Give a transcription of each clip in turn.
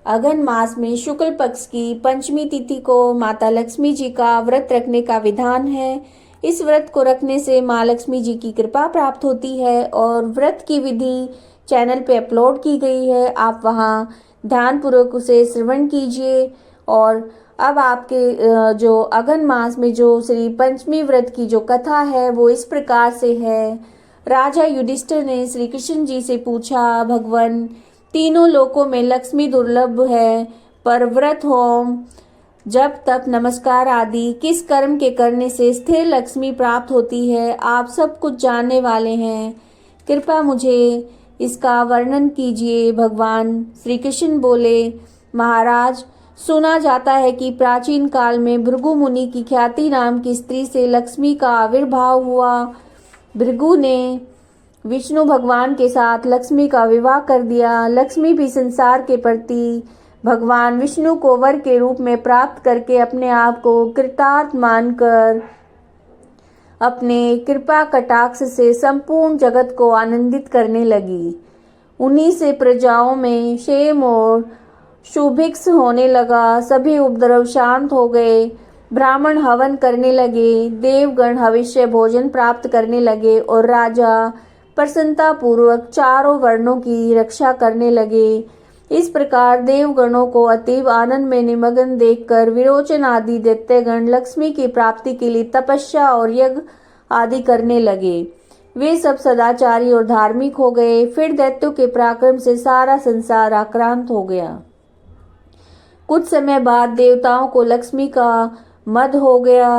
अगन मास में शुक्ल पक्ष की पंचमी तिथि को माता लक्ष्मी जी का व्रत रखने का विधान है। इस व्रत को रखने से माँ लक्ष्मी जी की कृपा प्राप्त होती है और व्रत की विधि चैनल पे अपलोड की गई है। आप वहाँ ध्यानपूर्वक उसे श्रवण कीजिए। और अब आपके जो अगन मास में जो श्री पंचमी व्रत की जो कथा है वो इस प्रकार से है। राजा युधिष्ठिर ने श्री कृष्ण जी से पूछा, भगवान, तीनों लोकों में लक्ष्मी दुर्लभ है, पर व्रत होम जप तप नमस्कार आदि किस कर्म के करने से स्थिर लक्ष्मी प्राप्त होती है, आप सब कुछ जानने वाले हैं, कृपया मुझे इसका वर्णन कीजिए। भगवान श्री कृष्ण बोले, महाराज, सुना जाता है कि प्राचीन काल में भृगु मुनि की ख्याति नाम की स्त्री से लक्ष्मी का आविर्भाव हुआ। भृगु ने विष्णु भगवान के साथ लक्ष्मी का विवाह कर दिया। लक्ष्मी भी संसार के प्रति भगवान विष्णु को वर के रूप में प्राप्त करके अपने आप को कृतार्थ मानकर अपने कृपा कटाक्ष से संपूर्ण जगत को आनंदित करने लगी। उन्हीं से प्रजाओं में क्षेम और सुभिक्ष होने लगा। सभी उपद्रव शांत हो गए। ब्राह्मण हवन करने लगे, देवगण हविष्य भोजन प्राप्त करने लगे और राजा प्रसन्नता पूर्वक चारों वर्णों की रक्षा करने लगे। इस प्रकार देवगणों को अतीव आनंद में निमग्न देखकर विरोचन आदि दैत्यगण लक्ष्मी की प्राप्ति के लिए तपस्या और यज्ञ आदि करने लगे। वे सब सदाचारी और धार्मिक हो गए। फिर दैत्यों के पराक्रम से सारा संसार आक्रांत हो गया। कुछ समय बाद देवताओं को लक्ष्मी का मद हो गया।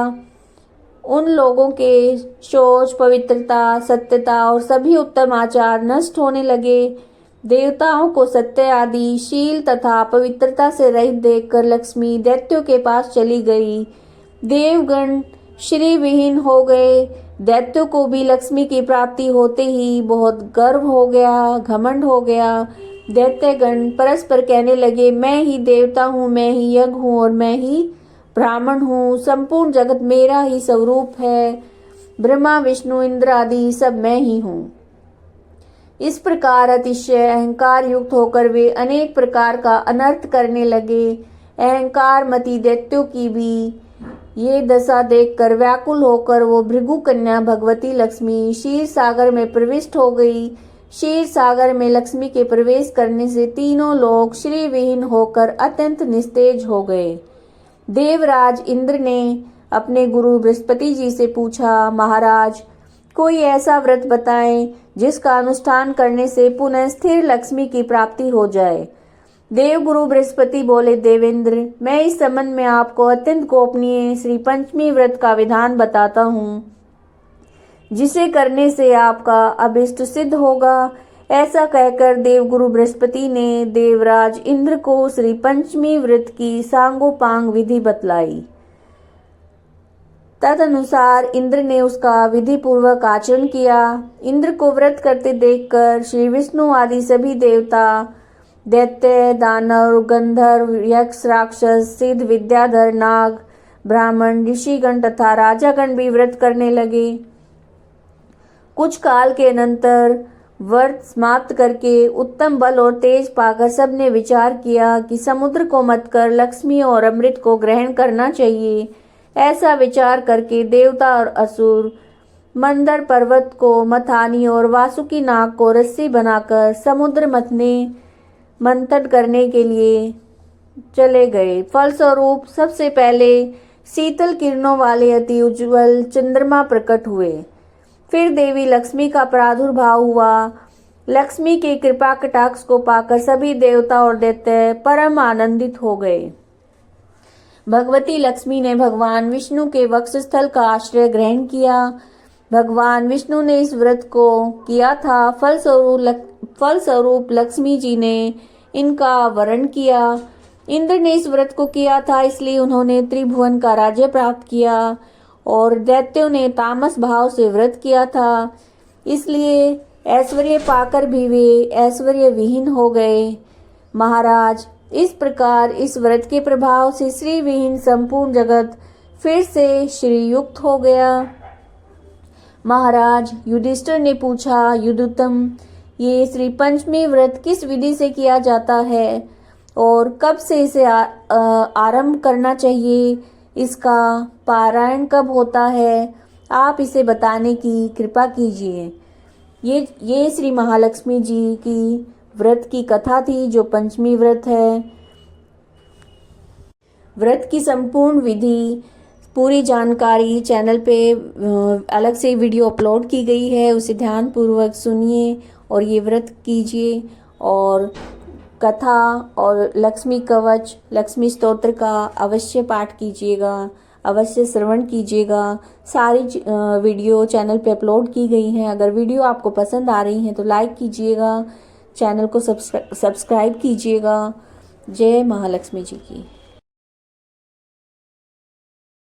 उन लोगों के शौच, पवित्रता, सत्यता और सभी उत्तम आचार नष्ट होने लगे। देवताओं को सत्य आदि शील तथा पवित्रता से रहित देखकर लक्ष्मी दैत्यों के पास चली गई। देवगण श्री विहीन हो गए। दैत्यों को भी लक्ष्मी की प्राप्ति होते ही बहुत गर्व हो गया, घमंड हो गया। दैत्यगण परस्पर कहने लगे, मैं ही देवता हूँ, मैं ही यज्ञ हूँ और मैं ही ब्राह्मण हूँ। संपूर्ण जगत मेरा ही स्वरूप है। ब्रह्मा, विष्णु, इंद्र आदि सब मैं ही हूँ। इस प्रकार अतिशय अहंकार युक्त होकर वे अनेक प्रकार का अनर्थ करने लगे। अहंकार मति दैत्यों की भी ये दशा देखकर व्याकुल होकर वो भृगु कन्या भगवती लक्ष्मी क्षीर सागर में प्रविष्ट हो गई। क्षीर सागर में लक्ष्मी के प्रवेश करने से तीनों लोग श्री विहीन होकर अत्यंत निस्तेज हो गए। देवराज इंद्र ने अपने गुरु बृहस्पति जी से पूछा, महाराज, कोई ऐसा व्रत बताएं जिसका अनुष्ठान करने से पुनः स्थिर लक्ष्मी की प्राप्ति हो जाए। देवगुरु बृहस्पति बोले, देवेंद्र, मैं इस संबंध में आपको अत्यंत गोपनीय श्री पंचमी व्रत का विधान बताता हूँ, जिसे करने से आपका अभिष्ट सिद्ध होगा। ऐसा कहकर देवगुरु बृहस्पति ने देवराज इंद्र को श्री पंचमी व्रत की सांगोपांग विधि बतलाई। तदनुसार इंद्र ने उसका विधि पूर्वक आचरण किया। इंद्र को व्रत करते देखकर श्री विष्णु आदि सभी देवता, दैत्य, दानव, गंधर्व, यक्ष, राक्षस, सिद्ध, विद्याधर, नाग, ब्राह्मण, ऋषिगण तथा राजागण भी व्रत करने लगे। कुछ काल के अनंतर व्रत समाप्त करके उत्तम बल और तेज पाकर सबने विचार किया कि समुद्र को मत कर लक्ष्मी और अमृत को ग्रहण करना चाहिए। ऐसा विचार करके देवता और असुर मंदर पर्वत को मथानी और वासुकी नाग को रस्सी बनाकर समुद्र मंथन करने के लिए चले गए। फलस्वरूप सबसे पहले शीतल किरणों वाले अति उज्ज्वल चंद्रमा प्रकट हुए। फिर देवी लक्ष्मी का प्रादुर्भाव हुआ। लक्ष्मी के कृपा कटाक्ष को पाकर सभी देवता और दैत्य परम आनंदित हो गए। भगवती लक्ष्मी ने भगवान विष्णु के वक्षस्थल का आश्रय ग्रहण किया। भगवान विष्णु ने इस व्रत को किया था। फलस्वरूप लक्ष्मी जी ने इनका वरण किया। इंद्र ने इस व्रत को किया था, इसलिए उन्होंने त्रिभुवन का राज्य प्राप्त किया और दैत्यों ने तामस भाव से व्रत किया था, इसलिए ऐश्वर्य पाकर भी वे ऐश्वर्य विहीन हो गए। महाराज, इस प्रकार इस व्रत के प्रभाव से श्री विहीन संपूर्ण जगत फिर से श्री युक्त हो गया। महाराज, युधिष्ठिर ने पूछा, युद्धोत्तम, ये श्री पंचमी व्रत किस विधि से किया जाता है और कब से इसे आरंभ करना चाहिए, इसका पारायण कब होता है, आप इसे बताने की कृपा कीजिए। ये श्री महालक्ष्मी जी की व्रत की कथा थी, जो पंचमी व्रत है। व्रत की संपूर्ण विधि, पूरी जानकारी चैनल पे अलग से वीडियो अपलोड की गई है, उसे ध्यान पूर्वक सुनिए और ये व्रत कीजिए। और कथा और लक्ष्मी कवच, लक्ष्मी स्तोत्र का अवश्य पाठ कीजिएगा, अवश्य श्रवण कीजिएगा। सारी वीडियो चैनल पे अपलोड की गई हैं। अगर वीडियो आपको पसंद आ रही हैं तो लाइक कीजिएगा, चैनल को सब्सक्राइब कीजिएगा। जय महालक्ष्मी जी की।